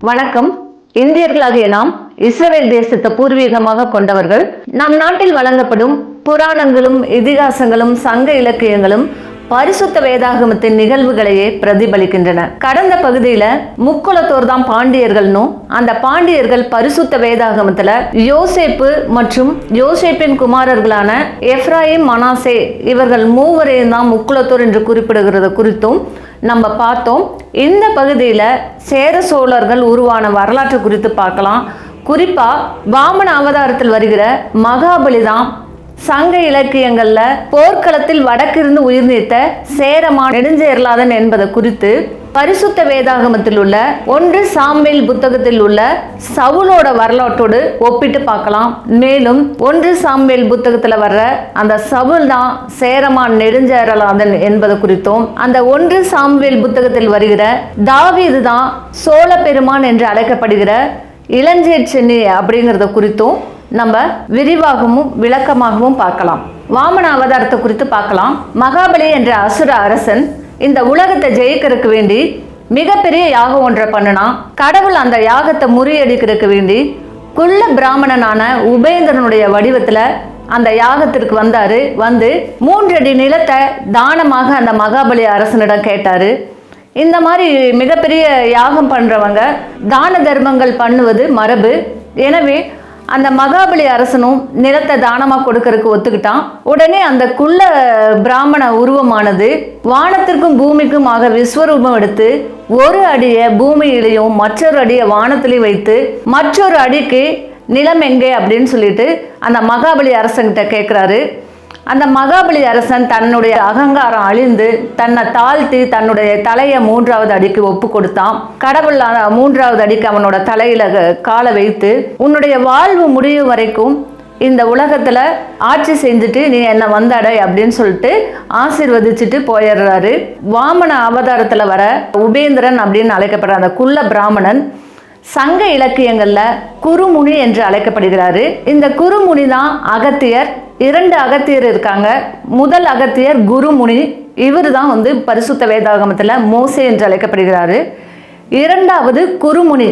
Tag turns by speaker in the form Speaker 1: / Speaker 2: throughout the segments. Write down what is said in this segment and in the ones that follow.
Speaker 1: வணக்கம். இந்தியர்களாகிய நாம் இஸ்ரவேல் தேசத்தை பூர்வீகமாக கொண்டவர்கள். நம் நாட்டில் வழங்கப்படும் புராணங்களும் இதிகாசங்களும் சங்க இலக்கியங்களும் பரிசுத்த வேதாகமத்தின் நிகழ்வுகளையே பிரதிபலிக்கின்றன. கடந்த பகுதியில முக்குலத்தோர் தான் பாண்டியர்கள்னும், அந்த பாண்டியர்கள் பரிசுத்த வேதாகமத்துல யோசேப்பு மற்றும் யோசேப்பின் குமாரர்களான எப்ராயிம், மனாசே இவர்கள் மூவரையும் தான் முக்குலத்தோர் என்று குறிப்பிடுகிறது குறித்தும் நம்ம பார்த்தோம். இந்த பகுதியில சேர சோழர்கள் உருவான வரலாற்று குறித்து பார்க்கலாம். குறிப்பா வாமன அவதாரத்தில் வருகிற மகாபலி தான் சங்க இலக்கியங்கள்ல போர்க்களத்தில் வடக்கிருந்து உயிர் நீத்த சேரமான் நெடுஞ்சேரலாதன் என்பதை குறித்து பரிசுத்த வேதாகமத்தில் உள்ள 1 சாமுவேல் புத்தகத்தில் உள்ள சவுலோட வரலாற்றோடு ஒப்பிட்டு பார்க்கலாம். மேலும் 1 சாமுவேல் புத்தகத்துல வர்ற அந்த சவுல் தான் சேரமான் நெடுஞ்சேரலாதன் என்பது குறித்தும், அந்த 1 சாமுவேல் புத்தகத்தில் வருகிற தாவீது தான் சோழ பெருமான் என்று அழைக்கப்படுகிற இளஞ்சேட் சென்னி அப்படிங்கிறத குறித்தும் நம்ம விரிவாகவும் விளக்கமாகவும் பார்க்கலாம். வாமன அவதாரத்தை குறித்து பார்க்கலாம். மகாபலி என்ற அசுர அரசன் இந்த உலகத்தை ஜெயிக்கிறதுக்கு வேண்டி மிகப்பெரிய யாகம் ஒன்றை பண்ணினா. கடவுள் அந்த யாகத்தை முறியடிக்கிறதுக்கு வேண்டி குள்ள பிராமணனான உபேந்திரனுடைய வடிவத்துல அந்த யாகத்திற்கு வந்தாரு. வந்து 3 அடி நிலத்தை தானமாக அந்த மகாபலி அரசனிடம் கேட்டாரு. இந்த மாதிரி மிகப்பெரிய யாகம் பண்றவங்க தான தர்மங்கள் பண்ணுவது மரபு. எனவே அந்த மகாபலி அரசனும் நிலத்தை தானமாக கொடுக்கறதுக்கு ஒத்துக்கிட்டான். உடனே அந்த குள்ள பிராமண உருவமானது வானத்திற்கும் பூமிக்கும் ஆக விஸ்வரூபம் எடுத்து ஒரு அடியை பூமியிலையும் மற்றொரு அடியை வானத்திலையும் வைத்து மற்றொரு அடிக்கு நிலம் எங்கே அப்படின்னு சொல்லிட்டு அந்த மகாபலி அரசன்கிட்ட கேட்குறாரு. அந்த மகாபலி அரசன் தன்னுடைய அகங்காரம் அழிந்து தன்னை தாழ்த்தி தன்னுடைய தலையை 3வது அடிக்கு ஒப்பு கொடுத்தான். கடவுள் 3வது அடிக்கு அவனோட தலையில காலை வைத்து, உன்னுடைய வாழ்வு முடியும் வரைக்கும் இந்த உலகத்துல ஆட்சி செஞ்சுட்டு நீ என்ன வந்தடை அப்படின்னு சொல்லிட்டு ஆசீர்வதிச்சுட்டு போயிடுறாரு. வாமன அவதாரத்துல வர உபேந்திரன் அப்படின்னு அழைக்கப்படுற அந்த குள்ள பிராமணன் சங்க இலக்கியங்கள்ல குருமுனி என்று அழைக்கப்படுகிறாரு. இந்த குருமுனி தான் அகத்தியர். 2 அகத்தியர் இருக்காங்க. முதல் அகத்தியர் குருமுனி. இவர் தான் பரிசுத்த வேதாகமத்துல மோசே என்று அழைக்கப்படுகிறாரு. 2வது குருமுனி,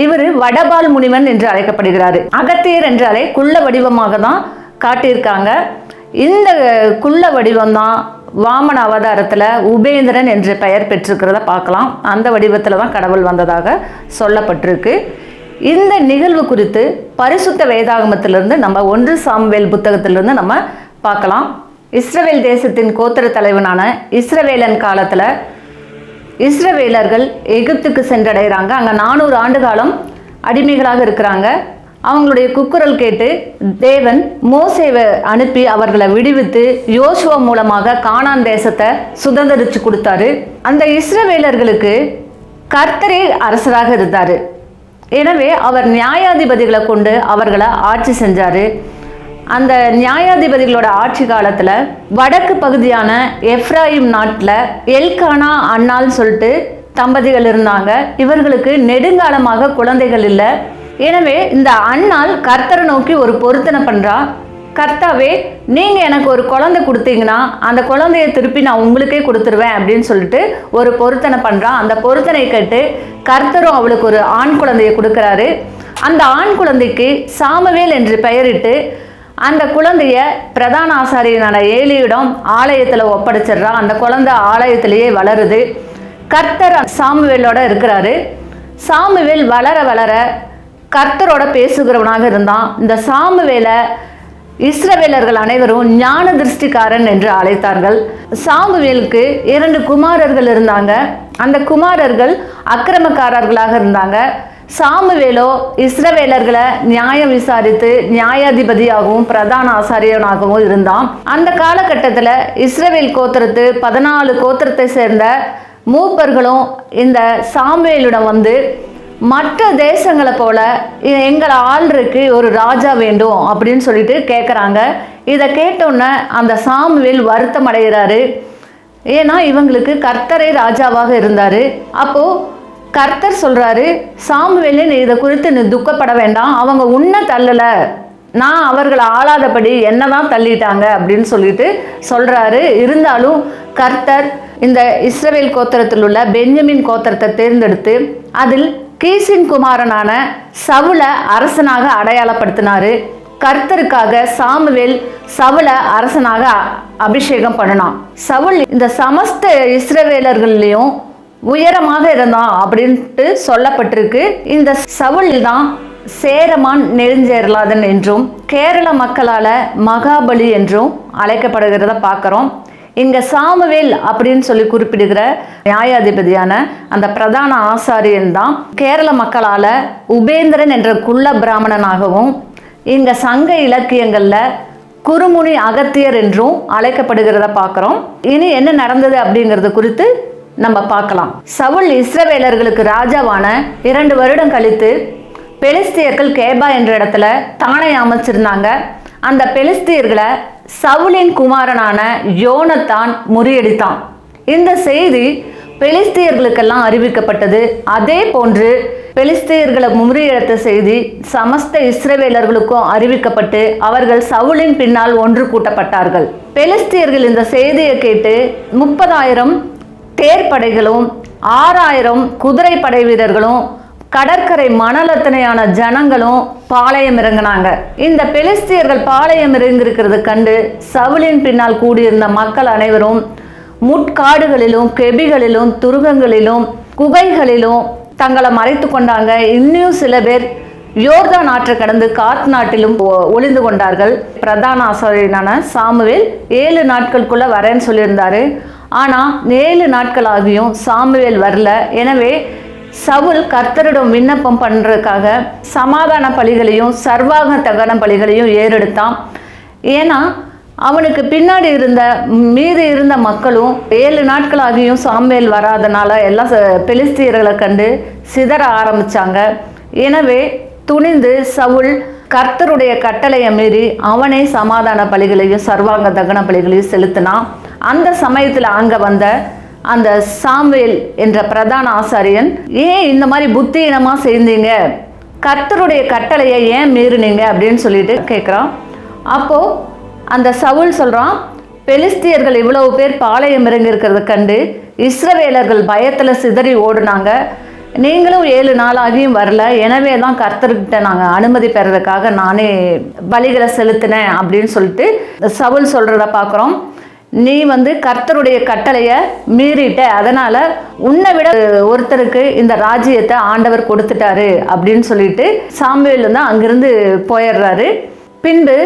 Speaker 1: இவர் வடபால் முனிவன் என்று அழைக்கப்படுகிறாரு. அகத்தியர் என்றாலே குள்ள வடிவமாக தான் காட்டியிருக்காங்க. இந்த குள்ள வடிவம் தான் வாமன அவதாரத்துல உபேந்திரன் என்று பெயர் பெற்றிருக்கிறத பார்க்கலாம். அந்த வடிவத்துல தான் கடவுள் வந்ததாக சொல்லப்பட்டிருக்கு. இந்த நிகழ்வு குறித்து பரிசுத்த வேதாகமத்திலிருந்து நம்ம 1 சாமுவேல் புத்தகத்திலிருந்து நம்ம பார்க்கலாம். இஸ்ரவேல் தேசத்தின் கோத்திர தலைவனான இஸ்ரவேலன் காலத்துல இஸ்ரவேலர்கள் எகிப்துக்கு சென்றடைகிறாங்க. அங்க 400 ஆண்டு காலம் அடிமைகளாக இருக்கிறாங்க. அவங்களுடைய குக்குரல் கேட்டு தேவன் மோசேவை அனுப்பி அவர்களை விடுவித்து யோசுவா மூலமாக கானான் தேசத்தை சுதந்திரிச்சு கொடுத்தாரு. அந்த இஸ்ரவேலர்களுக்கு கர்த்தரே அரசராக இருந்தாரு. எனவே அவர் நியாயாதிபதிகளை கொண்டு அவர்களை ஆட்சி செஞ்சாரு. அந்த நியாயாதிபதிகளோட ஆட்சி காலத்துல வடக்கு பகுதியான எப்ராயிம் நாட்டில் எல்கானா அன்னாள் சொல்லிட்டு தம்பதிகள் இருந்தாங்க. இவர்களுக்கு நெடுங்காலமாக குழந்தைகள் இல்லை. எனவே இந்த அன்னாள் கர்த்தரை நோக்கி ஒரு பொருத்தனை பண்றா. கர்த்தாவே, நீங்க எனக்கு ஒரு குழந்தை கொடுத்தீங்கன்னா அந்த குழந்தைய திருப்பி நான் உங்களுக்கே கொடுத்துருவேன் அப்படின்னு சொல்லிட்டு ஒரு பொருத்தனை பண்றான். அந்த பொருத்தனை கேட்டு கர்த்தரும் அவளுக்கு ஒரு ஆண் குழந்தைய கொடுக்கிறாரு. அந்த ஆண் குழந்தைக்கு சாமுவேல் என்று பெயரிட்டு அந்த குழந்தைய பிரதான ஆசாரியனான ஏலியிடம் ஆலயத்துல ஒப்படைச்சிடுறா. அந்த குழந்தை ஆலயத்திலேயே வளருது. கர்த்தர் சாமுவேலோட இருக்கிறாரு. சாமுவேல் வளர வளர கர்த்தரோட பேசுகிறவனாக இருந்தான். இந்த சாமுவேலை இஸ்ரவேலர்கள் அனைவரும் ஞான திருஷ்டிக்காரன் என்று அழைத்தார்கள். சாமுவேலுக்கு 2 குமாரர்கள் இருந்தாங்க. அந்த குமாரர்கள் அக்கிரமக்காரர்களாக இருந்தாங்க. சாமுவேலோ இஸ்ரவேலர்களை நியாயம் விசாரித்து நியாயாதிபதியாகவும் பிரதான ஆசாரியனாகவும் இருந்தான். அந்த காலகட்டத்தில் இஸ்ரவேல் கோத்திரத்து 14 கோத்திரத்தை சேர்ந்த மூப்பர்களும் இந்த சாமுவேலிடம் மற்ற தேசங்களை போல எங்களை ஆள்றதுக்கு ஒரு ராஜா வேண்டும் அப்படின்னு சொல்லிட்டு கேட்குறாங்க. இதை கேட்டோன்னே அந்த சாமுவேல் வருத்தம் அடைகிறாரு. ஏன்னா இவங்களுக்கு கர்த்தரே ராஜாவாக இருந்தார். அப்போது கர்த்தர் சொல்கிறாரு, சாமுவேலே நீ இதை குறித்து நீ துக்கப்பட வேண்டாம். அவங்க உன்னை தள்ளலை, நான் அவர்களை ஆளாதபடி என்னதான் தள்ளிட்டாங்க அப்படின்னு சொல்லிட்டு சொல்கிறாரு. இருந்தாலும் கர்த்தர் இந்த இஸ்ரவேல் கோத்திரத்தில் உள்ள பென்யமின் கோத்திரத்தை தேர்ந்தெடுத்து அதில் கீசின் குமாரனான சவுல அரசனாக அடையாளப்படுத்தினாரு. கர்த்தருக்காக சாமுவேல் சவுல அரசனாக அபிஷேகம் பண்ணினான். சவுல் இந்த சமஸ்த இஸ்ரவேலர்களையும் உயரமாக இருந்தான் அப்படின்ட்டு சொல்லப்பட்டிருக்கு. இந்த சவுல் தான் சேரமான் நெடுஞ்சேரலாதன் என்றும் கேரள மக்களால் மகாபலி என்றும் அழைக்கப்படுகிறத பார்க்குறோம். இங்கே சாமுவேல் அப்படின்னு சொல்லி குறிப்பிடுகிற நியாயாதிபதியான அந்த பிரதான ஆசாரியன் தான் கேரள மக்களால் உபேந்திரன் என்ற குள்ள பிராமணனாகவும் இங்கே சங்க இலக்கியங்களில் குறுமுனி அகத்தியர் என்றும் அழைக்கப்படுகிறத பார்க்குறோம். இனி என்ன நடந்தது அப்படிங்கிறது குறித்து நம்ம பார்க்கலாம். சவுல் இஸ்ரவேலர்களுக்கு ராஜாவான 2 வருடம் கழித்து பெலிஸ்தியர்கள் கேபா என்ற இடத்துல தானை அமைச்சிருந்தாங்க. அந்த பெலிஸ்தியர்களை சவுலின் குமாரனான யோனத்தான் முறியடித்தான். இந்த செய்தி பெலிஸ்தியர்களுக்கெல்லாம் அறிவிக்கப்பட்டது. அதே போன்று பெலிஸ்தியர்களை முறியடித்த செய்தி சமஸ்த இஸ்ரவேலர்களுக்கும் அறிவிக்கப்பட்டு அவர்கள் சவுலின் பின்னால் ஒன்று கூட்டப்பட்டார்கள். பெலிஸ்தியர்கள் இந்த செய்தியை கேட்டு 30,000 தேர்ப்படைகளும் 6,000 குதிரை படை வீரர்களும் கடற்கரை மணலத்தனையான ஜனங்களும் பாளையம் இறங்கினாங்க. இந்த பெலிஸ்தியர்கள் பாளையம் இறங்கியிருக்கிறத கண்டு சவுலின் பின்னால் கூடியிருந்த மக்கள் அனைவரும் முட்காடுகளிலும் கெபிகளிலும் துருகங்களிலும் குகைகளிலும் தங்களை மறைத்து கொண்டாங்க. இன்னும் சில பேர் யோர்தான் ஆற்றை கடந்து காத் நாட்டிலும் ஒளிந்து கொண்டார்கள். பிரதான ஆசாரியனான சாமுவேல் 7 நாட்களுக்குள்ள வரேன்னு சொல்லியிருந்தாரு. ஆனால் 7 நாட்கள் ஆகியும் சாமுவேல் வரல. எனவே சவுல் கர்த்தரிடம் விண்ணப்பம் பண்ணுறதுக்காக சமாதான பலிகளையும் சர்வாக தகன பலிகளையும் ஏறெடுத்தான். ஏன்னா அவனுக்கு பின்னாடி மீது இருந்த மக்களும் 7 நாட்கள் ஆகியும் சாமுவேல் வராதனால எல்லாம் பெலிஸ்தியர்களை கண்டு சிதற ஆரம்பித்தாங்க. எனவே துணிந்து சவுல் கர்த்தருடைய கட்டளையை மீறி அவனே சமாதான பலிகளையும் சர்வாங்க தகன பலிகளையும் செலுத்தினான். அந்த சமயத்தில் அங்கே வந்த அந்த சாமுவேல் என்ற பிரதான ஆசாரியன், ஏன் இந்த மாதிரி புத்தியினமாக செய்தீங்க, கர்த்தருடைய கட்டளையை ஏன் மீறினீங்க அப்படின்னு சொல்லிட்டு கேட்குறான். அப்போது அந்த சவுல் சொல்கிறான், பெலிஸ்தியர்கள் இவ்வளவு பேர் பாளையம் இறங்கி இருக்கிறத கண்டு இஸ்ரவேலர்கள் பயத்தில் சிதறி ஓடுனாங்க. நீங்களும் 7 நாளாகியும் வரல. எனவே தான் கர்த்தர்கிட்ட நாங்கள் அனுமதி பெறதுக்காக நானே பலிகளை செலுத்தினேன் அப்படின்னு சொல்லிட்டு சவுல் சொல்கிறத பார்க்குறோம். நீ கர்த்தருடைய கட்டளையை மீறிட்ட, அதனால் உன்னை விட ஒருத்தருக்கு இந்த ராஜ்யத்தை ஆண்டவர் கொடுத்துட்டாரு அப்படின்னு சொல்லிட்டு சாமுவேல் தான் அங்கிருந்து போயிடுறாரு. பின்பு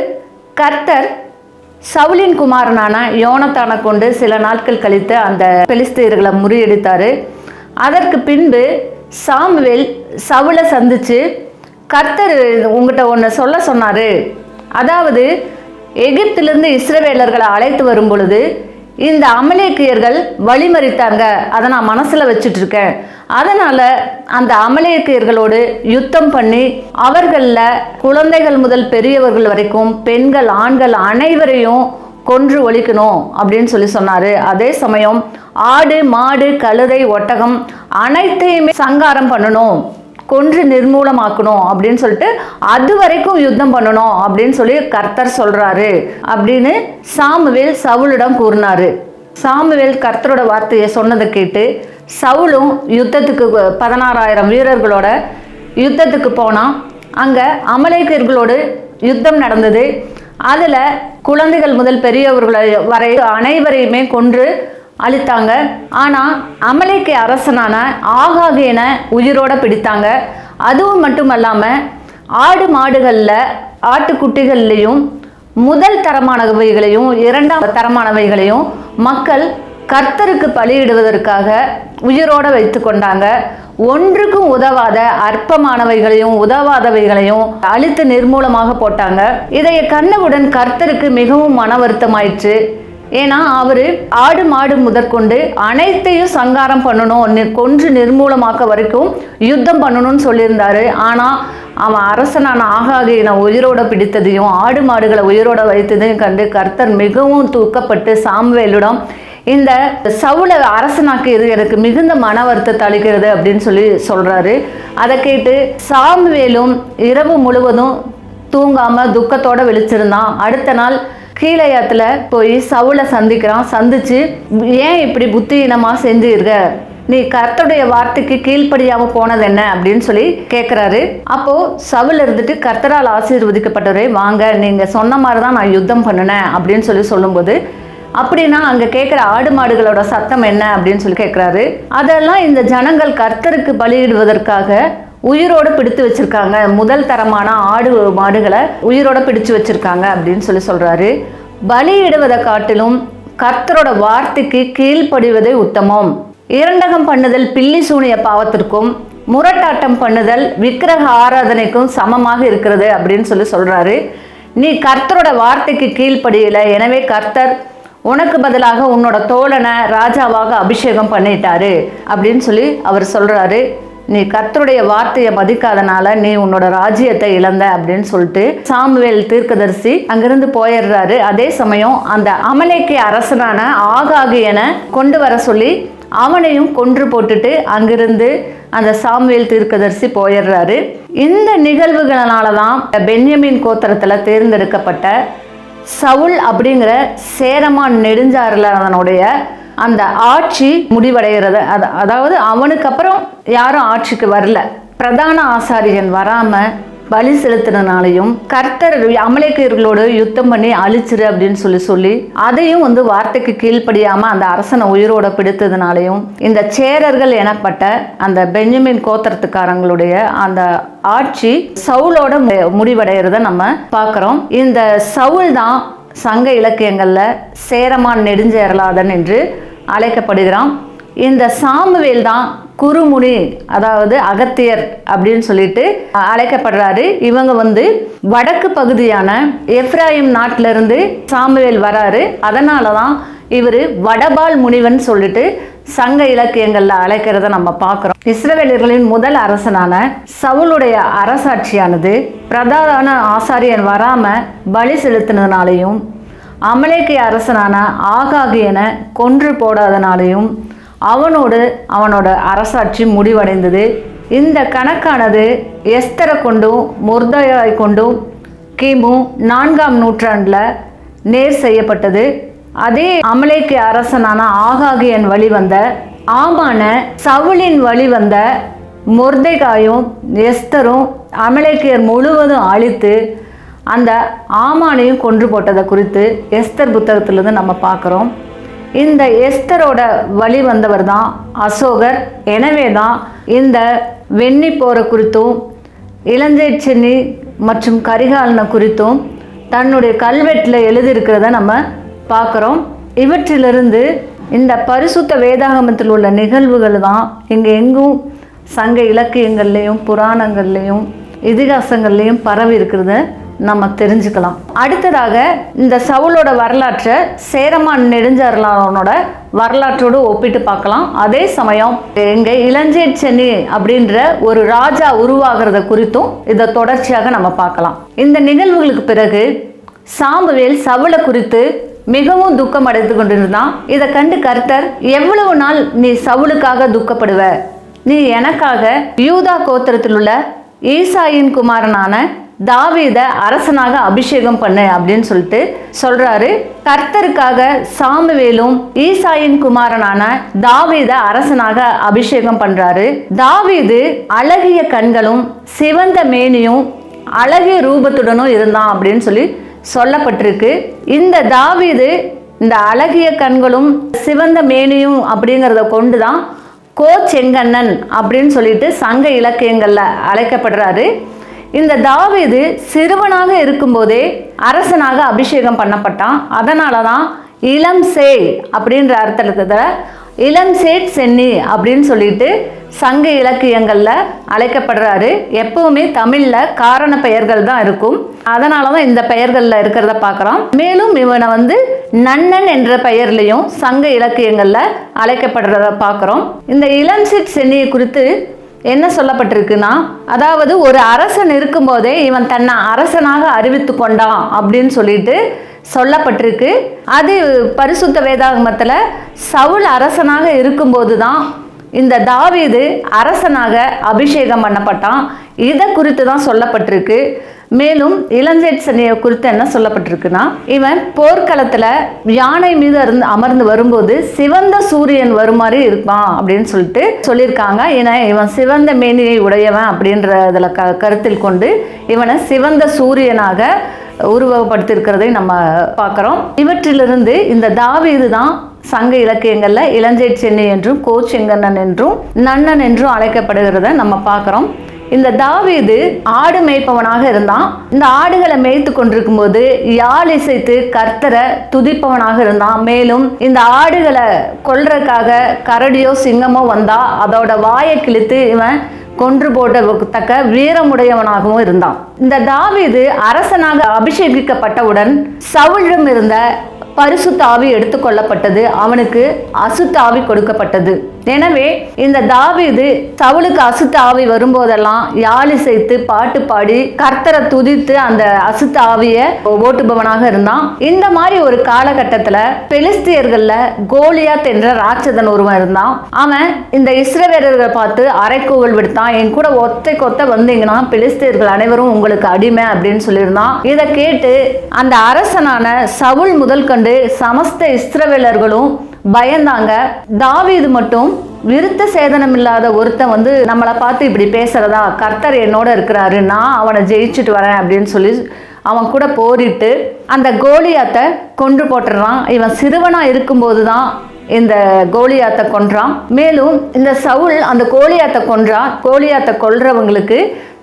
Speaker 1: கர்த்தர் சவுலின் குமாரனான யோனத்தானை கொண்டு சில நாட்கள் கழித்து அந்த பெலிஸ்தியர்களை முறியடித்தார். அதற்கு பின்பு சாமுவேல் சவுலை சந்தித்து, கர்த்தர் உங்கள்கிட்ட ஒன்று சொல்ல சொன்னார், அதாவது எகிப்திலிருந்து இஸ்ரவேலர்களை அழைத்து வரும் பொழுது இந்த அமலேக்கியர்கள் வழிமறித்தாங்க, அதை நான் மனசில் வச்சுட்டு இருக்கேன். அதனால் அந்த அமலேக்கியர்களோடு யுத்தம் பண்ணி அவர்களில் குழந்தைகள் முதல் பெரியவர்கள் வரைக்கும் பெண்கள் ஆண்கள் அனைவரையும் கொன்று ஒழிக்கணும் அப்படின்னு சொல்லி சொன்னார். அதே சமயம் ஆடு மாடு கழுதை ஒட்டகம் அனைத்தையுமே சங்காரம் பண்ணணும், கொன்று நிர்மூலமாக்கணும் அப்படின்னு சொல்லிட்டு அது வரைக்கும் யுத்தம் பண்ணணும் அப்படின்னு சொல்லி கர்த்தர் சொல்றாரு அப்படின்னு சாமுவேல் சவுலிடம் கூறினாரு. சாமுவேல் கர்த்தரோட வார்த்தையை சொன்னதை கேட்டு சவுலும் யுத்தத்துக்கு 16,000 வீரர்களோட யுத்தத்துக்கு போனான். அங்கே அமலேக்கியர்களோடு யுத்தம் நடந்தது. அதில் குழந்தைகள் முதல் பெரியவர்களை வரை அனைவரையுமே கொன்று அழித்தாங்க. ஆனால் அமலேக்கிய அரசனான ஆகாகியனை உயிரோட பிடித்தாங்க. அதுவும் மட்டுமல்லாமல் ஆடு மாடுகளில் ஆட்டுக்குட்டிகள்லையும் முதல் தரமானவைகளையும் 2ஆம் தரமானவைகளையும் மக்கள் கர்த்தருக்கு பலியிடுவதற்காக உயிரோட வைத்து கொண்டாங்க. ஒன்றுக்கும் உதவாத அற்பமானவைகளையும் உதவாதவைகளையும் அழித்து நிர்மூலமாக போட்டாங்க. இதை கண்டவுடன் கர்த்தருக்கு மிகவும் மன வருத்தமாயிற்று. ஏன்னா அவர் ஆடு மாடு முதற்கொண்டு அனைத்தையும் சங்காரம் பண்ணணும், கொன்று நிர்மூலமாக்க வரைக்கும் யுத்தம் பண்ணணும்னு சொல்லியிருந்தாரு. ஆனால் அவன் அரசனான ஆகாகியனை உயிரோட பிடித்ததையும் ஆடு மாடுகளை உயிரோட வைத்ததையும் கண்டு கர்த்தர் மிகவும் தூக்கப்பட்டு சாமுவேலிடம், இந்த சவுலை அரசனாக்கியது எனக்கு மிகுந்த மன வருத்தத்தை அளிக்கிறது அப்படின்னு சொல்லி சொல்கிறாரு. அதை கேட்டு சாமுவேலும் இரவு முழுவதும் தூங்காமல் துக்கத்தோடு விழிச்சிருந்தான். அடுத்த நாள் கீழையாத்தில் போய் சவுலை சந்திக்கிறான். சந்தித்து, ஏன் இப்படி புத்தியினமாக செஞ்சிருக்க, நீ கர்த்தருடைய வார்த்தைக்கு கீழ்ப்படியாம போனது என்ன அப்படின்னு சொல்லி கேட்கிறாரு. அப்போ சவுல் இருந்துட்டு, கர்த்தரால் ஆசீர்வதிக்கப்பட்டவரே வாங்க, நீங்க சொன்ன மாதிரிதான் நான் யுத்தம் பண்ணினேன் அப்படின்னு சொல்லி சொல்லும்போது, அப்படின்னா அங்க கேட்கிற ஆடு மாடுகளோட சத்தம் என்ன அப்படின்னு சொல்லி கேட்கிறாரு. அதெல்லாம் இந்த ஜனங்கள் கர்த்தருக்கு பலியிடுவதற்காக உயிரோடு பிடித்து வச்சிருக்காங்க, முதல் தரமான ஆடு மாடுகளை உயிரோட பிடிச்சு வச்சிருக்காங்க அப்படின்னு சொல்லி சொல்றாரு. பலியிடுவதை காட்டிலும் கர்த்தரோட வார்த்தைக்கு கீழ்ப்படிவதே உத்தமம். இரண்டகம் பண்ணுதல் பில்லி சூனிய பாவத்திற்கும் முரட்டாட்டம் பண்ணுதல் விக்கிரக ஆராதனைக்கும் சமமாக இருக்கிறது அப்படின்னு சொல்லி சொல்றாரு. நீ கர்த்தரோட வார்த்தைக்கு கீழ்ப்படியல, எனவே கர்த்தர் உனக்கு பதிலாக உன்னோட தோழனை ராஜாவாக அபிஷேகம் பண்ணிட்டாரு அப்படின்னு சொல்லி அவர் சொல்றாரு. நீ கர்த்தருடைய வார்த்தையை மதிக்காதனால நீ உன்னோட ராஜ்யத்தை இழந்த அப்படின்னு சொல்லிட்டு சாமுவேல் தீர்க்கதரிசி அங்கிருந்து போயிடுறாரு. அதே சமயம் அந்த அமலேக்கிய அரசனான ஆகாகியனை கொண்டு வர சொல்லி அவனையும் கொன்று போட்டுட்டு அங்கிருந்து அந்த சாமுவேல் தீர்க்கதரிசி போயிடுறாரு. இந்த நிகழ்வுகளால தான் பென்யமீன் கோத்திரத்துல தேர்ந்தெடுக்கப்பட்ட சவுல் அப்படிங்கிற சேரமான் நெடுஞ்சாரனுடைய அந்த ஆட்சி முடிவடைகிறது. அதாவது அவனுக்கு அப்புறம் யாரும் ஆட்சிக்கு வரல. பிரதான ஆசாரியன் வராம பலி செலுத்தினாலையும் கர்த்தர் அமலேக்கியர்களோடு யுத்தம் பண்ணி அழிச்சிரு அப்படின்னு சொல்லி அதையும் வார்த்தைக்கு கீழ்ப்படியாம அந்த அரசனை உயிரோட பிடித்ததுனாலையும் இந்த சேரர்கள் எனப்பட்ட அந்த பென்யமீன் கோத்திரத்துக்காரங்களுடைய அந்த ஆட்சி சவுலோட முடிவடைகிறத நம்ம பார்க்கிறோம். இந்த சவுல் தான் சங்க இலக்கியங்கள்ல சேரமான் நெடுஞ்சேரலாதன் என்று அழைக்கப்படுகிறான். இந்த சாமுவேல் தான் குறுமுனி, அதாவது அகத்தியர் அப்படின்னு சொல்லிட்டு அழைக்கப்படுறாரு. இவங்க வடக்கு பகுதியான எப்ராயிம் நாட்டிலிருந்து சாமுவேல் வராரு. அதனாலதான் இவர் வடபால் முனிவன் சொல்லிட்டு சங்க இலக்கியங்கள்ல அழைக்கிறத நம்ம பார்க்கிறோம். இஸ்ரவேலர்களின் முதல் அரசனான சவுலுடைய அரசாட்சியானது பிரதான ஆசாரியன் வராம பலி செலுத்தினதுனாலையும் அமலேக்கிய அரசனான ஆகாகியனை கொன்று போடாதனாலையும் அவனோட அரசாட்சி முடிவடைந்தது. இந்த கணக்கானது எஸ்தரை கொண்டும் மொர்தெகாயை கொண்டும் கிமு 4ஆம் நூற்றாண்டில் நேர் செய்யப்பட்டது. அதே அமலேக்கிய அரசனான ஆகாகியன் வழிவந்த ஆமான சவுலின் வழிவந்த மொர்தெகாயும் எஸ்தரும் அமலேக்கியர் முழுவதும் அழித்து அந்த ஆமானையும் கொன்று போட்டதை குறித்து எஸ்தர் புத்தகத்திலிருந்து நம்ம பார்க்குறோம். இந்த எஸ்தரோட வழி வந்தவர் தான் அசோகர். எனவே தான் இந்த வெண்ணி போரை குறித்தும் இளஞ்சென்னி மற்றும் கரிகாலனை குறித்தும் தன்னுடைய கல்வெட்டில் எழுதியிருக்கிறத நம்ம பார்க்குறோம். இவற்றிலிருந்து இந்த பரிசுத்த வேதாகமத்தில் உள்ள நிகழ்வுகள் தான் இங்கே எங்கும் சங்க இலக்கியங்கள்லேயும் புராணங்கள்லேயும் இதிகாசங்கள்லேயும் பரவி இருக்கிறத நம்ம தெரிஞ்சுக்கலாம். அடுத்ததாக இந்த சவுலோட வரலாற்றை சேரமான் நெடுஞ்சாரலானோட வரலாற்றோடு ஒப்பிட்டு பார்க்கலாம். அதே சமயம் இங்கே இளஞ்சென்னி அப்படின்ற ஒரு ராஜா உருவாகிறத குறித்தும் இதை தொடர்ச்சியாக நம்ம பார்க்கலாம். இந்த நிகழ்வுகளுக்கு பிறகு சாமுவேல் சவுலை குறித்து மிகவும் துக்கம் அடைந்து கொண்டிருந்தான். இதை கண்டு கர்த்தர், எவ்வளவு நாள் நீ சவுலுக்காக துக்கப்படுவ? நீ எனக்காக யூதா கோத்திரத்தில் உள்ள ஈசாயின் குமாரனான தாவீத அரசனாக அபிஷேகம் பண்ணு அப்படின்னு சொல்லிட்டு சொல்றாரு. கர்த்தருக்காக சாமுவேலும் ஈசாயின் குமாரனான தாவீத அரசனாக அபிஷேகம் பண்றாரு. தாவீது அழகிய கண்களும் சிவந்த மேனியும் அழகிய ரூபத்துடனும் இருந்தான் அப்படின்னு சொல்லி சொல்லப்பட்டிருக்கு. இந்த தாவீது இந்த அழகிய கண்களும் சிவந்த மேனியும் அப்படிங்கிறத கொண்டுதான் கோச்செங்கண்ணன் அப்படின்னு சொல்லிட்டு சங்க இலக்கியங்கள்ல அழைக்கப்படுறாரு. இந்த தாவீது சிறுவனாக இருக்கும்போதே அரசனாக அபிஷேகம் பண்ணப்பட்டான். அதனால தான் இளம் சேய் அப்படின்ற அர்த்தத்தில் இளம் சேட் சென்னி அப்படின்னு சொல்லிட்டு சங்க இலக்கியங்கள்ல அழைக்கப்படுறாரு. எப்பவுமே தமிழ்ல காரண பெயர்கள் தான் இருக்கும். அதனால தான் இந்த பெயர்கள்ல இருக்கிறத பார்க்குறோம். மேலும் இவனை நன்னன் என்ற பெயர்லையும் சங்க இலக்கியங்கள்ல அழைக்கப்படுறத பார்க்குறோம். இந்த இளம் சேட் சென்னியை குறித்து என்ன சொல்லப்பட்டிருக்குன்னா, அதாவது ஒரு அரசன் இருக்கும்போதே இவன் தன்னை அரசனாக அறிவித்து கொண்டான் அப்படின்னு சொல்லிட்டு சொல்லப்பட்டிருக்கு. அது பரிசுத்த வேதாகமத்தில் சவுல் அரசனாக இருக்கும்போது தான் இந்த தாவீது அரசனாக அபிஷேகம் பண்ணப்பட்டான். இதை குறித்து தான் சொல்லப்பட்டிருக்கு. மேலும் இளஞ்சேட் சனியை குறித்து என்ன சொல்லப்பட்டிருக்குன்னா, இவன் போர்க்களத்துல யானை மீது அமர்ந்து வரும்போது சிவந்த சூரியன் வருமாறு இருப்பான் அப்படின்னு சொல்லிட்டு சொல்லியிருக்காங்க. ஏன்னா இவன் சிவந்த மேனியை உடையவன் அப்படின்றதுல கருத்தில் கொண்டு இவனை சிவந்த சூரியனாக உருவகப்படுத்தியிருக்கிறதை நம்ம பார்க்குறோம். இவற்றிலிருந்து இந்த தாவீது தான் சங்க இலக்கியங்கள்ல இளஞ்சேட் சென்னி என்றும் கோச்செங்கண்ணன் என்றும் நன்னன் என்றும் அழைக்கப்படுகிறத நம்ம பார்க்குறோம். இந்த தாவீது ஆடு மேய்ப்பவனாக இருந்தான். இந்த ஆடுகளை மேய்த்து கொண்டிருக்கும் போது யாழ் இசைத்து கர்த்தரை துதிப்பவனாக இருந்தான். மேலும் இந்த ஆடுகளை கொல்றதுக்காக கரடியோ சிங்கமோ வந்தா அதோட வாயை கிழித்து இவன் கொன்று போடத்தக்க வீரமுடையவனாகவும் இருந்தான். இந்த தாவீது அரசனாக அபிஷேகிக்கப்பட்டவுடன் சவுலிடம் இருந்த பரிசுத்த ஆவி எடுத்துக்கொள்ளப்பட்டது, அவனுக்கு அசுத்த ஆவி கொடுக்கப்பட்டது. எனவே இந்த தாவீது சவுலுக்கு அசுத்த ஆவி வரும்போதெல்லாம் யாழ் இசைத்து பாட்டு பாடி கர்த்தரை துதித்து அந்த அசுத்த ஆவியை ஓட்டுபவனாக இருந்தான். இந்த மாதிரி ஒரு காலகட்டத்துல பெலிஸ்தியர்கள்ல கோலியாத் என்ற ராட்சதன் ஒருவன் இருந்தான். அவன் இந்த இஸ்ரவேலர்களை பார்த்து அரைக்கூவல் விடுத்தான், என் கூட ஒத்தை கொத்த வந்தீங்கன்னா பெலிஸ்தியர்கள் அனைவரும் உங்களுக்கு அடிமை அப்படின்னு சொல்லியிருந்தான். இதை கேட்டு அந்த அரசனான சவுல் முதல் கண்டு சமஸ்த இஸ்ரவேலர்களும் பயந்தாங்க. தாவீது மட்டும் விருத்த சேதனம் இல்லாத ஒருத்தன் வந்து நம்மளை பார்த்து இப்படி பேசுறதா, கர்த்தர் என்னோட இருக்கிறாரு, நான் அவனை ஜெயிச்சுட்டு வரேன் அப்படின்னு சொல்லி அவன் கூட போரிட்டு அந்த கோலியாத்தை கொன்று போட்டுறான். இவன் சிறுவனா இருக்கும்போது தான் இந்த கோலியாத்தை கொன்றான். மேலும் இந்த சவுல் அந்த கோலியாத்தை கொன்றான். கோலியாத்தை கொல்றவங்களுக்கு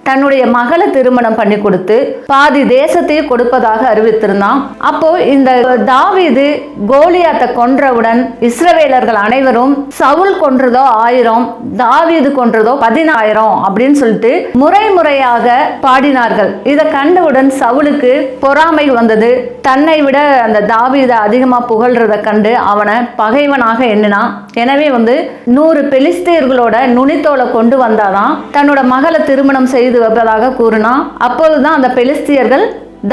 Speaker 1: தன்னுடைய மகளை திருமணம் பண்ணி கொடுத்து பாதி தேசத்தையும் கொடுப்பதாக அறிவித்திருந்தான். அப்போ இந்த தாவீது கோலியாத்தை கொன்றவுடன் இஸ்ரவேலர்கள் அனைவரும் சவுல் கொன்றதோ 1000, தாவீது கொன்றதோ 10000 அப்படின்னு சொல்லிட்டு முறையாக பாடினார்கள். இதை கண்டவுடன் சவுலுக்கு பொறாமை வந்தது. தன்னை விட அந்த தாவீதை அதிகமா புகழ்றதை கண்டு அவனை பகைவனாக எண்ணினான். எனவே 100 பெலிஸ்தியர்களோட நுனித்தோலை கொண்டு வந்தாதான் தன்னோட மகளை திருமணம் செய்து வைப்பதாக கூறினான். அப்போதுதான் அந்த பெலிஸ்தியர்கள்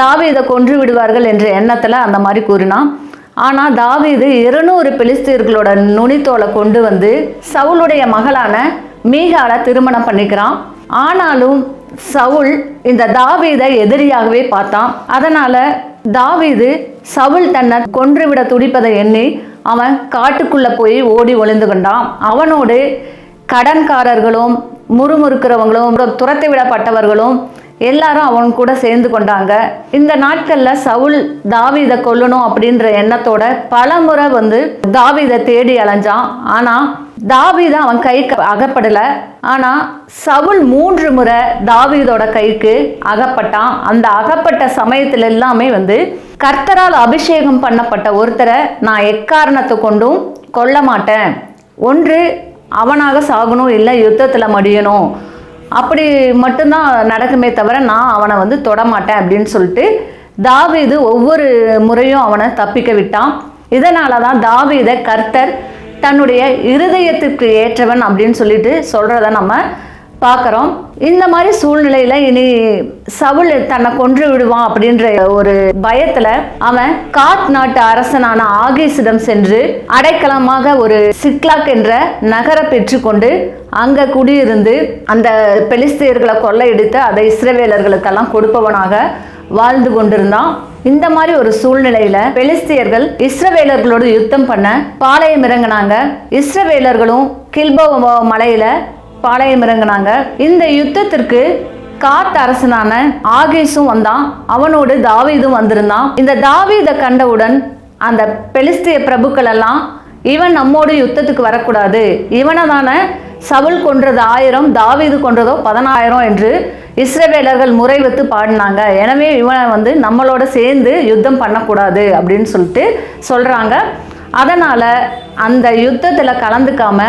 Speaker 1: தாவீதை கொன்று விடுவார்கள் என்ற எண்ணத்துல அந்த மாதிரி கூறினான். ஆனா தாவீது 200 பெலிஸ்தியர்களோட நுனித்தோலை கொண்டு வந்து சவுளுடைய மகளான மீகாலை திருமணம் பண்ணிக்கிறான். ஆனாலும் சவுல் இந்த தாவீதை எதிரியாகவே பார்த்தான். அதனால தாவீது சவுல் தன்னை கொன்றுவிட துடிப்பதை எண்ணி அவன் காட்டுக்குள்ள போய் ஓடி ஒளிந்து கொண்டான். அவனோடு கடன்காரர்களும் முறுமுறுக்கிறவங்களும் துரத்தி விடப்பட்டவர்களும் எல்லாரும் அவன் கூட சேர்ந்து கொண்டாங்க. இந்த நாட்கள்ல சவுல் தாவீதை கொல்லணும் அப்படின்ற எண்ணத்தோட பல முறை தாவீதை தேடி அலைஞ்சான். ஆனா தாவீது அவன் கைக்கு அகப்படல. ஆனா சவுல் 3 முறை தாவீதோட கைக்கு அகப்பட்டான். அந்த அகப்பட்ட சமயத்துல எல்லாமே கர்த்தரால் அபிஷேகம் பண்ணப்பட்ட ஒருத்தரை நான் எக்காரணத்தை கொண்டும் கொல்ல மாட்டேன், ஒன்று அவனாக சாகணும், இல்லை யுத்தத்தில் மடியணும், அப்படி மட்டும்தான் நடக்குமே தவிர நான் அவனை தொடமாட்டேன் அப்படின்னு சொல்லிட்டு தாவீது ஒவ்வொரு முறையும் அவனை தப்பிக்க விட்டான். இதனால தான் தாவீதை கர்த்தர் தன்னுடைய இருதயத்திற்கு ஏற்றவன் அப்படின்னு சொல்லிட்டு சொல்றத நம்ம பார்க்குறோம். இந்த மாதிரி சூழ்நிலையில இனி சவுல் தன்னை கொன்று விடுவான் அப்படின்ற ஒரு பயத்துல அவன் காத் நாட்டு அரசனான ஆகீஸிடம் சென்று அடைக்கலமாக ஒரு சிக்லாக் என்ற நகரை பெற்றுக்கொண்டு அங்க குடியிருந்து அந்த பெலிஸ்தியர்களை கொள்ளையடித்து அதை இஸ்ரவேலர்களுக்கெல்லாம் கொடுப்பவனாக வாழ்ந்து கொண்டிருந்தான். இந்த மாதிரி ஒரு சூழ்நிலையில பெலிஸ்தியர்கள் இஸ்ரவேலர்களோடு யுத்தம் பண்ண பாளையம் இறங்கினாங்க. இஸ்ரவேலர்களும் கில்போ மலையில பாளையம் இறங்கினாங்க. இந்த யுத்தத்திற்கு காத் அரசனான ஆகீஸும் வந்தான், அவனோடு தாவீதும் வந்திருந்தான். இந்த தாவீதை கண்டவுடன் அந்த பெலிஸ்திய பிரபுக்கள் எல்லாம் இவன் நம்மோடு யுத்தத்துக்கு வரக்கூடாது, இவனை தானே சவுல் கொன்றது 1000, தாவீது கொன்றதோ 10000 என்று இஸ்ரவேலர்கள் முறை வைத்து பாடினாங்க. எனவே இவனை நம்மளோட சேர்ந்து யுத்தம் பண்ணக்கூடாது அப்படின்னு சொல்லிட்டு சொல்றாங்க. அதனால அந்த யுத்தத்துல கலந்துக்காம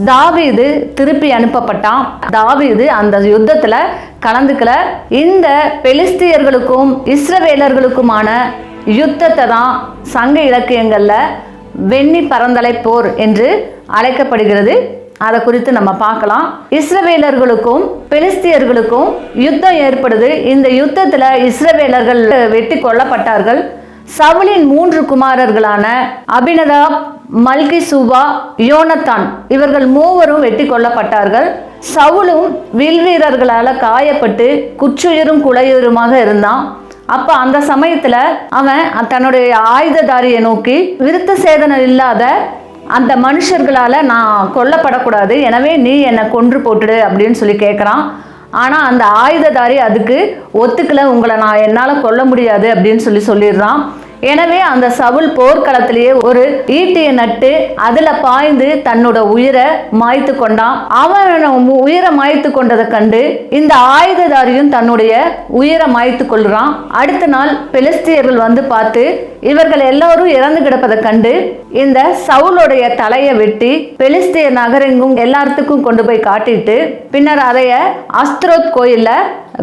Speaker 1: தாவீது திருப்பி அனுப்பப்பட்டான். தாவீது அந்த யுத்தத்துல கலந்துக்கல. இந்த பெலிஸ்தியர்களுக்கும் இஸ்ரவேலர்களுக்குமான யுத்தத்தை தான் சங்க இலக்கியங்கள்ல வெண்ணி பரந்தலை போர் என்று அழைக்கப்படுகிறது. அதை குறித்து நம்ம பார்க்கலாம். இஸ்ரவேலர்களுக்கும் பெலிஸ்தியர்களுக்கும் யுத்தம் ஏற்படுது. இந்த யுத்தத்துல இஸ்ரவேலர்கள் வெட்டி கொல்லப்பட்டார்கள். சவுலின் 3 குமாரர்களான அபினதாப், மல்கிசூவா, யோனத்தான் இவர்கள் மூவரும் வெட்டி கொல்லப்பட்டார்கள். சவுலும் வில்வீரர்களால காயப்பட்டு குற்றுயிரும் குலையுயிருமாக இருந்தான். அப்ப அந்த சமயத்துல அவன் தன்னுடைய ஆயுததாரியை நோக்கி, விருத்த சேதனம் இல்லாத அந்த மனுஷர்களால நான் கொல்லப்படக்கூடாது, எனவே நீ என்னை கொன்று போட்டுடு அப்படின்னு சொல்லி கேட்குறான். ஆனால் அந்த ஆயுததாரி அதுக்கு ஒத்துக்கல, உங்களை நான் என்னால் கொல்ல முடியாது அப்படின்னு சொல்லிடுறான். எனவே அந்த சவுல் போர்க்களத்திலேயே ஒரு ஈட்டியை நட்டு அதுல பாய்ந்து தன்னோட உயிரை மாய்த்து கொண்டான். அவன் உயிரை மாய்த்து கொண்டதை கண்டு இந்த ஆயுததாரியும் தன்னுடைய உயிரை மாய்த்து கொள்றான். அடுத்த நாள் பெலிஸ்தியர்கள் வந்து பார்த்து இவர்கள் எல்லாரும் இறந்து கிடப்பதை கண்டு இந்த சவுலுடைய தலையை வெட்டி பெலிஸ்தியர் நகரெங்கும் எல்லாத்துக்கும் கொண்டு போய் காட்டிட்டு பின்னர் அதைய அஸ்திரோத் கோயில்ல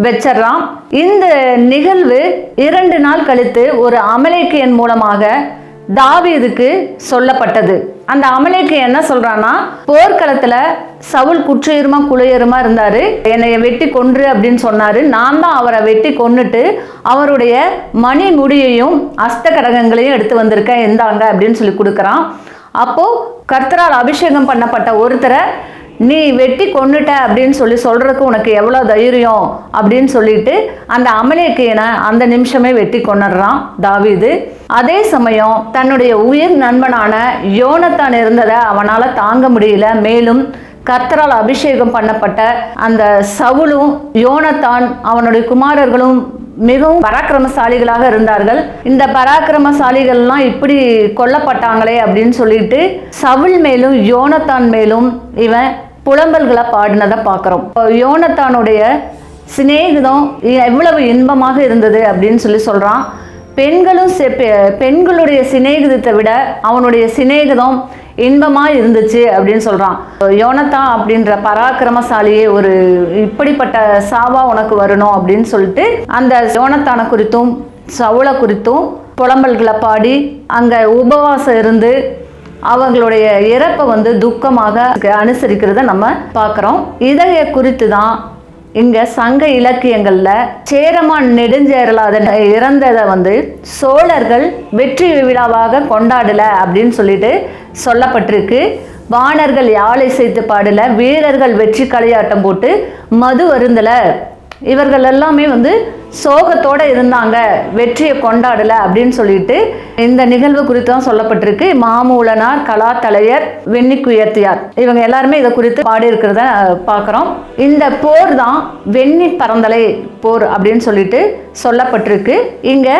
Speaker 1: வச்சிடறான். இந்த நிகழ்வு 2 நாள் கழித்து ஒரு அமலேக்கியன் மூலமாக தாவீதுக்கு சொல்லப்பட்டது. அந்த அமலேக்கியன் என்ன சொல்றான்னா, போர்க்களத்துல சவுல் குற்றுயிருமா குலையுயிருமா இருந்தாரு, என்னைய வெட்டி கொன்று அப்படின்னு சொன்னாரு. நான் தான் அவரை வெட்டி கொன்னுட்டு அவருடைய மணி முடியையும் அஸ்த கடகங்களையும் எடுத்து வந்திருக்கேன், எந்தாங்க அப்படின்னு சொல்லி கொடுக்குறான். அப்போ கர்த்தரால் அபிஷேகம் பண்ணப்பட்ட ஒருத்தரை நீ வெட்டி கொன்னுட்ட அப்படின்னு சொல்றதுக்கு உனக்கு எவ்வளோ தைரியம் அப்படின்னு சொல்லிட்டு அந்த அமலேக்கியனை அந்த நிமிஷமே வெட்டி கொன்னுடுறான் தாவீது. அதே சமயம் தன்னுடைய உயிர் நண்பனான யோனத்தான் இருந்ததை அவனால் தாங்க முடியல. மேலும் கர்த்தரால் அபிஷேகம் பண்ணப்பட்ட அந்த சவுலும் யோனத்தான் அவனுடைய குமாரர்களும் மிகவும் பராக்கிரமசாலிகளாக இருந்தார்கள். இந்த பராக்கிரமசாலிகள்லாம் இப்படி கொல்லப்பட்டாங்களே அப்படின்னு சொல்லிட்டு சவுல் மேலும் யோனத்தான் மேலும் இவன் புலம்பல்களை பாடினதை பார்க்குறோம். யோனத்தானுடைய சிநேகிதம் எவ்வளவு இன்பமாக இருந்தது அப்படின்னு சொல்கிறான். பெண்களுடைய சிநேகிதத்தை விட அவனுடைய சிநேகிதம் இன்பமாக இருந்துச்சு அப்படின்னு சொல்கிறான். யோனத்தான் அப்படின்ற பராக்கிரமசாலியே ஒரு இப்படிப்பட்ட சாவா உனக்கு வரணும் அப்படின்னு சொல்லிட்டு அந்த யோனத்தானை குறித்தும் சவுலை குறித்தும் புலம்பல்களை பாடி அங்கே உபவாசம் இருந்து அவங்களுடைய இறப்பை துக்கமாக அனுசரிக்கிறத நம்ம பார்க்குறோம். இதை குறித்து தான் இங்கே சங்க இலக்கியங்களில் சேரமான் நெடுஞ்சேரலாதன் இறந்ததை சோழர்கள் வெற்றி விழாவாக கொண்டாடல அப்படின்னு சொல்லிட்டு சொல்லப்பட்டிருக்கு. வாணர்கள் யாழை இசைத்து பாடல, வீரர்கள் வெற்றி களியாட்டம் போட்டு மது அருந்தல, இவர்கள் எல்லாமே சோகத்தோடு இருந்தாங்க, வெற்றியை கொண்டாடல அப்படின்னு சொல்லிட்டு இந்த நிகழ்வு குறித்து தான் சொல்லப்பட்டிருக்கு. மாமூலனார், கலாத்தலையர், வெண்ணிக்குயர்த்தியார் இவங்க எல்லாருமே இதை குறித்து பாடி இருக்கிறத பார்க்குறோம். இந்த போர் தான் வெண்ணி பரந்தலை போர் அப்படின்னு சொல்லிட்டு சொல்லப்பட்டிருக்கு. இங்கே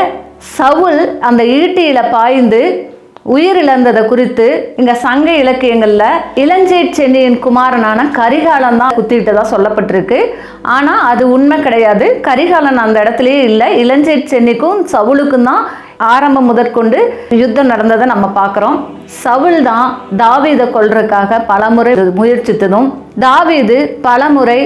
Speaker 1: சவுல் அந்த ஈட்டியில பாய்ந்து உயிரிழந்ததை குறித்து இங்க சங்க இலக்கியங்கள்ல இளஞ்சேட் சென்னியின் குமாரனான கரிகாலன் தான் குத்திட்டதா சொல்லப்பட்டிருக்கு. ஆனா அது உண்மை கிடையாது. கரிகாலன் அந்த இடத்துலயே இல்லை. இளஞ்சேட் சென்னிக்கும் சவுலுக்கும் தான் ஆரம்பம் முதற்கொண்டு யுத்தம் நடந்ததை நம்ம பார்க்குறோம். சவுல் தான் தாவீதை கொல்றதுக்காக பலமுறை முயற்சித்ததும் தாவீது பலமுறை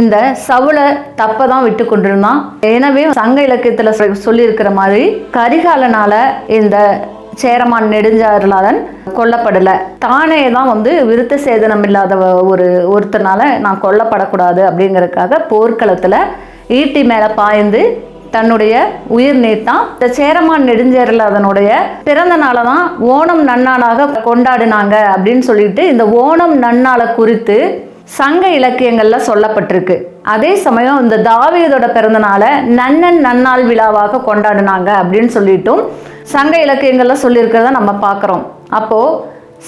Speaker 1: இந்த சவுலை தப்பதான் விட்டு கொண்டிருந்தான். எனவே சங்க இலக்கியத்துல சொல்லியிருக்கிற மாதிரி கரிகாலனால இந்த சேரமான் நெடுஞ்சாரலாதன் கொல்லப்படலை. தானே தான் விருத்த சேதனம் இல்லாத ஒருத்தனால நான் கொல்லப்படக்கூடாது அப்படிங்கிறதுக்காக போர்க்களத்தில் ஈட்டி மேலே பாய்ந்து தன்னுடைய உயிர் நீத்தான். இந்த சேரமான் நெடுஞ்சேரலாதனுடைய பிறந்த நாளை தான் ஓணம் நன்னாளாக கொண்டாடினாங்க அப்படின்னு சொல்லிட்டு இந்த ஓணம் நன்னாளை குறித்து சங்க இலக்கியங்கள்ல சொல்லப்பட்டிருக்கு. அதே சமயம் இந்த தாவீதோட பிறந்தநாளை நன்னன் நன்னாள் விழாவாக கொண்டாடினாங்க அப்படின்னு சொல்லிட்டும் சங்க இலக்கியங்கள்ல சொல்லியிருக்கிறத நம்ம பார்க்குறோம். அப்போ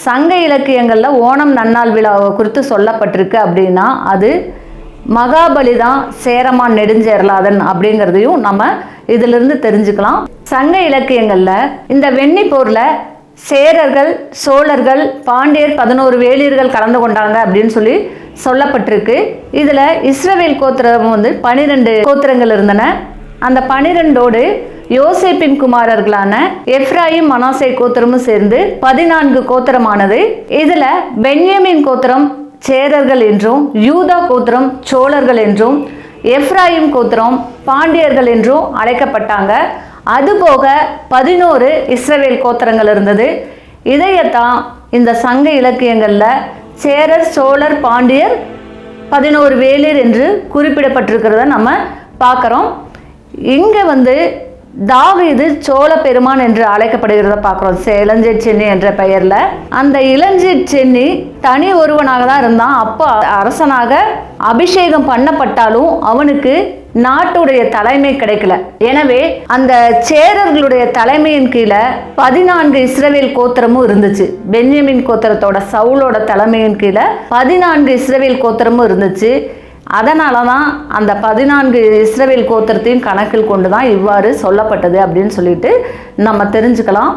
Speaker 1: சங்க இலக்கியங்கள்ல ஓணம் நன்னாள் விழாவை குறித்து சொல்லப்பட்டிருக்கு அப்படின்னா அது மகாபலி தான் சேரமான் நெடுஞ்சேரலாதன் அப்படிங்கிறதையும் நம்ம இதிலிருந்து தெரிஞ்சுக்கலாம். சங்க இலக்கியங்கள்ல இந்த வெண்ணி போர்ல சேரர்கள், சோழர்கள், பாண்டியர் 11 வேளிர்கள் கலந்து கொண்டாங்க அப்படின்னு சொல்லி சொல்லப்பட்டிருக்கு. இதுல இஸ்ரவேல் கோத்திரம் 12 கோத்திரங்கள் இருந்தன. அந்த 12ஓடு யோசேப்பின் குமாரர்களான எப்ராயிம், மனாசே கோத்திரமும் சேர்ந்து 14 கோத்திரமானது. இதுல பென்யமின் கோத்திரம் சேரர்கள் என்றும், யூதா கோத்திரம் சோழர்கள் என்றும், எப்ராயிம் கோத்திரம் பாண்டியர்கள் என்றும் அழைக்கப்பட்டாங்க. அதுபோக 11 இஸ்ரவேல் கோத்திரங்கள் இருந்தது. இதையத்தான் இந்த சங்க இலக்கியங்கள்ல சேரர், சோழர், பாண்டியர், 11 வேளிர் என்று குறிப்பிடப்பட்டிருக்கிறத நம்ம பார்க்குறோம். இங்கே தாவீது சோழ பெருமான் என்று அழைக்கப்படுகிறத பார்க்குறோம். இளஞ்சேட் சென்னி என்ற பெயர்ல. அந்த இளஞ்சேட் சென்னி தனி ஒருவனாக தான் இருந்தான். அப்போ அரசனாக அபிஷேகம் பண்ணப்பட்டாலும் அவனுக்கு நாட்டுடைய தலைமை கிடைக்கல. எனவே அந்த சேரர்களுடைய தலைமையின் கீழே 14 இஸ்ரவேல் கோத்திரமும் இருந்துச்சு. பென்யமின் கோத்திரத்தோட சவுலோட தலைமையின் கீழே 14 இஸ்ரவேல் கோத்திரமும் இருந்துச்சு. அதனால தான் அந்த 14 இஸ்ரவேல் கோத்திரத்தையும் கணக்கில் கொண்டு தான் இவ்வாறு சொல்லப்பட்டது அப்படின்னு சொல்லிட்டு நம்ம தெரிஞ்சுக்கலாம்.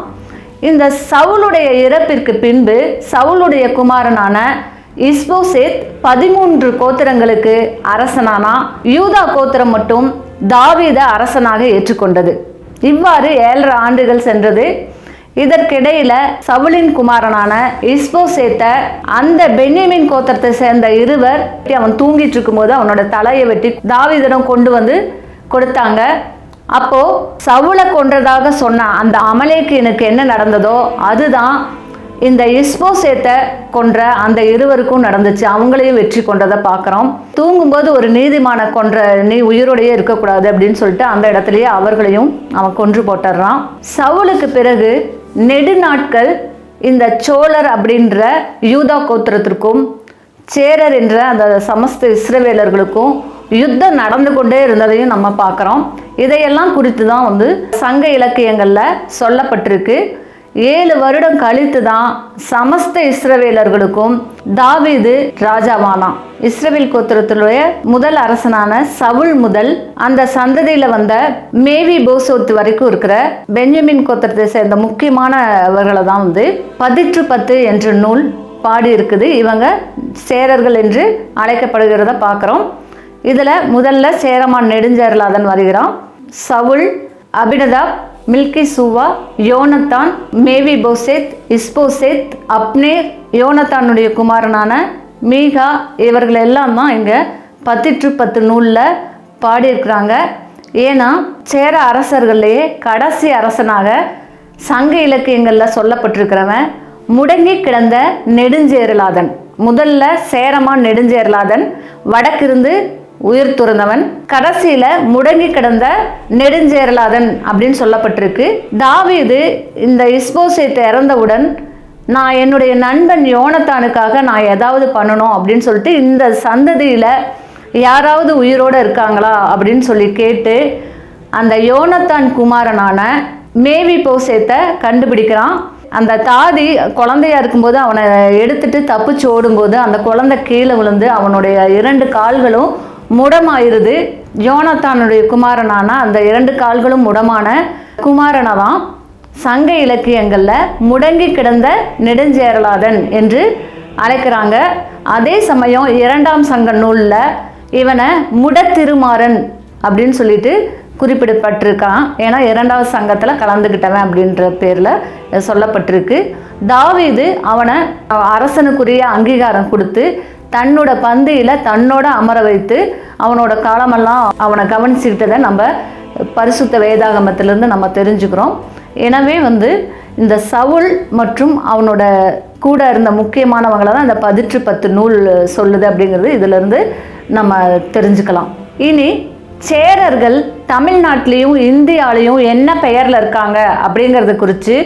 Speaker 1: இந்த சவுலுடைய இறப்பிற்கு பின்பு சவுலுடைய குமாரனான இஸ்போசேத் 13 கோத்திரங்களுக்கு அரசனானா. யூதா கோத்திரம் மட்டும் தாவீதை அரசனாக ஏற்றுக்கொண்டது. இவ்வாறு 7.5 ஆண்டுகள் சென்றது. இதற்கிடையில சவுலின் குமாரனான இஸ்போசேத்தை அந்த பென்யமின் கோத்திரத்தை சேர்ந்த இருவர் அவன் தூங்கிட்டு இருக்கும்போது அவனோட தலையை வெட்டி தாவீதிடம் கொண்டு வந்து கொடுத்தாங்க. அப்போ சவுலை கொன்றதாக சொன்ன அந்த அமலேக்கியனுக்கு என்ன நடந்ததோ அதுதான் இந்த இஸ்போசேத்தை கொன்ற அந்த இருவருக்கும் நடந்துச்சு. அவங்களையும் வெற்றி கொண்டதை பார்க்குறோம். தூங்கும்போது ஒரு நீதிமான கொன்ற நீ உயிரோடையே இருக்கக்கூடாது அப்படின்னு சொல்லிட்டு அந்த இடத்துலயே அவர்களையும் அவன் கொன்று போட்டுறான். சவுலுக்கு பிறகு நெடுநாட்கள் இந்த சோழர் அப்படின்ற யூதா கோத்திரத்திற்கும் சேரர் என்ற அந்த சமஸ்த இஸ்ரவேலர்களுக்கும் யுத்தம் நடந்து கொண்டே இருந்ததையும் நம்ம பார்க்குறோம். இதையெல்லாம் குறித்து தான் சங்க இலக்கியங்களில் சொல்லப்பட்டிருக்கு. 7 வருடம் கழித்து தான் சமஸ்த இஸ்ரவேலர்களுக்கும் தாவீது ராஜாவானான். இஸ்ரவேல் கோத்திரத்திலுடைய முதல் அரசனான சவுல் முதல் அந்த சந்ததியில வந்த மேவி போசோத் வரைக்கும் இருக்கிற பென்யமின் கோத்திரத்தை சேர்ந்த முக்கியமானவர்களை தான் 10 என்ற நூல் பாடி இருக்குது. இவங்க சேரர்கள் என்று அழைக்கப்படுகிறத பார்க்குறோம். இதில் முதல்ல சேரமான் நெடுஞ்சேரலாதன் வருகிறான். சவுல், அபினதாப், மில்கி சூவா, யோனத்தான், மேவி போசேத், இஸ்போசேத், அப்னேர், யோனத்தானுடைய குமாரனான மீகா இவர்கள் எல்லாம் தான் இங்கே 10 நூலில் பாடியிருக்கிறாங்க. ஏன்னா சேர அரசர்களையே கடைசி அரசனாக சங்க இலக்கியங்களில் சொல்லப்பட்டிருக்கிறவன் முடங்கி கிடந்த நெடுஞ்சேரலாதன். முதல்ல சேரமான் நெடுஞ்சேரலாதன் வடக்கிருந்து உயிர் துறந்தவன். கடைசியில முடங்கி கிடந்த நெடுஞ்சேரலாதன் அப்படின்னு சொல்லப்பட்டிருக்கு. தாவீது இந்த இஸ்போசேத்தை இறந்தவுடன் நான் என்னுடைய நண்பன் யோனத்தானுக்காக நான் ஏதாவது பண்ணணும் அப்படின்னு சொல்லிட்டு இந்த சந்ததியில யாராவது உயிரோடு இருக்காங்களா அப்படின்னு சொல்லி கேட்டு அந்த யோனத்தான் குமாரனான மேவி போசேத்தை கண்டுபிடிக்கிறான். அந்த தாதி குழந்தையா இருக்கும்போது அவனை எடுத்துட்டு தப்பிச்சு ஓடும்போது அந்த குழந்தை கீழே விழுந்து அவனுடைய 2 கால்களும் முடமாயிருது. யோனத்தானுடைய குமாரனான அந்த 2 கால்களும் முடமான குமாரனை தான் சங்க இலக்கியங்களில் முடங்கி கிடந்த நெடுஞ்சேரலாதன் என்று அழைக்கிறாங்க. அதே சமயம் 2ஆம் சங்க நூலில் இவனை முடத்திருமாறன் அப்படின்னு சொல்லிட்டு குறிப்பிடப்பட்டிருக்கான். ஏன்னா 2வது சங்கத்தில் கலந்துக்கிட்டவன் அப்படின்ற பேரில் சொல்லப்பட்டிருக்கு. தாவீது அவனை அரசனுக்குரிய அங்கீகாரம் கொடுத்து தன்னோட பந்தியில் தன்னோட அமர வைத்து அவனோட காலமெல்லாம் அவனை கவனிச்சுக்கிட்டதை நம்ம பரிசுத்த வேதாகமத்திலிருந்து நம்ம தெரிஞ்சுக்கிறோம். எனவே இந்த சவுல் மற்றும் அவனோட கூட இருந்த முக்கியமானவங்களை தான் இந்த 10 நூல் சொல்லுது அப்படிங்கிறது இதிலிருந்து நம்ம தெரிஞ்சுக்கலாம். இனி சேரர்கள் தமிழ்நாட்டிலையும் இந்தியாலையும் என்ன பெயரில் இருக்காங்க அப்படிங்கிறத குறித்து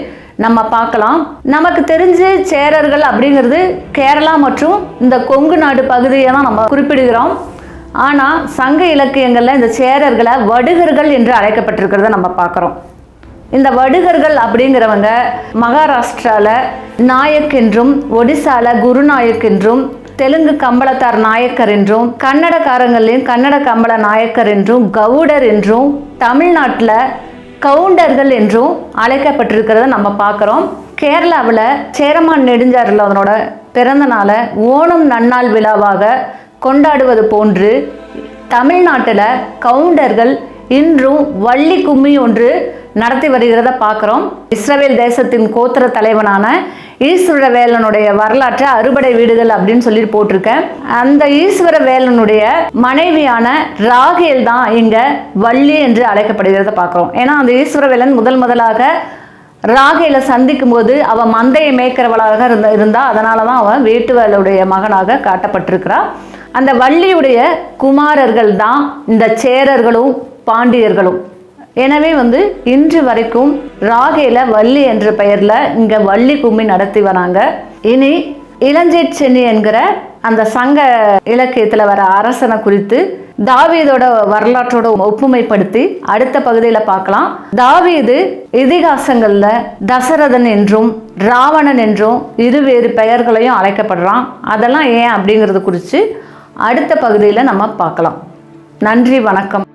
Speaker 1: நம்ம பார்க்கலாம். நமக்கு தெரிஞ்சு சேரர்கள் அப்படிங்கிறது கேரளா மற்றும் இந்த கொங்கு நாடு பகுதியை தான் நம்ம குறிப்பிடுகிறோம். ஆனால் சங்க இலக்கியங்களில் இந்த சேரர்களை வடுகர்கள் என்று அழைக்கப்பட்டிருக்கிறத நம்ம பார்க்குறோம். இந்த வடுகர்கள் அப்படிங்கிறவங்க மகாராஷ்டிராவில் நாயக் என்றும், ஒடிசாவில் குருநாயக் என்றும், தெலுங்கு கம்பளத்தார் நாயக்கர் என்றும், கன்னடக்காரங்களையும் கன்னட கம்பள நாயக்கர் என்றும், கவுடர் என்றும், தமிழ்நாட்டில் கவுண்டர்கள் என்றும் அழைக்கப்பட்டிருக்கிறத நம்ம பார்க்குறோம். கேரளாவில் சேரமான் நெடுஞ்சேரலாதனோட பிறந்த நாளை ஓணம் நன்னாள் விழாவாக கொண்டாடுவது போன்று தமிழ்நாட்டில் கவுண்டர்கள் இன்றும் வள்ளி கும்மி ஒன்று நடத்தி வருகிறத பார்க்குறோம். இஸ்ரவேல் தேசத்தின் கோத்திர தலைவனான ஈஸ்வரவேலனுடைய வரலாற்றை அறுபடை வீடுகள் அப்படின்னு சொல்லி போட்டிருக்கேன். அந்த ஈஸ்வரவேலனுடைய மனைவியான ராகேல் தான் இங்க வள்ளி என்று அழைக்கப்படுகிறத பார்க்குறோம். ஏன்னா அந்த ஈஸ்வரவேலன் முதலாக ராகேலை சந்திக்கும் போது அவன் மந்தையை மேய்க்கிறவளாக இருந்தா, அதனால தான் அவன் வேட்டுவலுடைய மகனாக காட்டப்பட்டிருக்கிறான். அந்த வள்ளியுடைய குமாரர்கள் தான் இந்த சேரர்களும் பாண்டியர்களும். எனவே இன்று வரைக்கும் ராகேல வள்ளி என்ற பெயர்ல இங்க வள்ளி கும்மி நடத்தி வராங்க. இனி இளஞ்சேட் சென்னி என்கிற அந்த சங்க இலக்கியத்துல வர அரசனை குறித்து தாவீதோட வரலாற்றோட ஒப்புமைப்படுத்தி அடுத்த பகுதியில் பார்க்கலாம். தாவீது இதிகாசங்கள்ல தசரதன் என்றும் ராவணன் என்றும் இருவேறு பெயர்களையும் அழைக்கப்படுறான். அதெல்லாம் ஏன் அப்படிங்கிறது குறித்து அடுத்த பகுதியில் நம்ம பார்க்கலாம். நன்றி, வணக்கம்.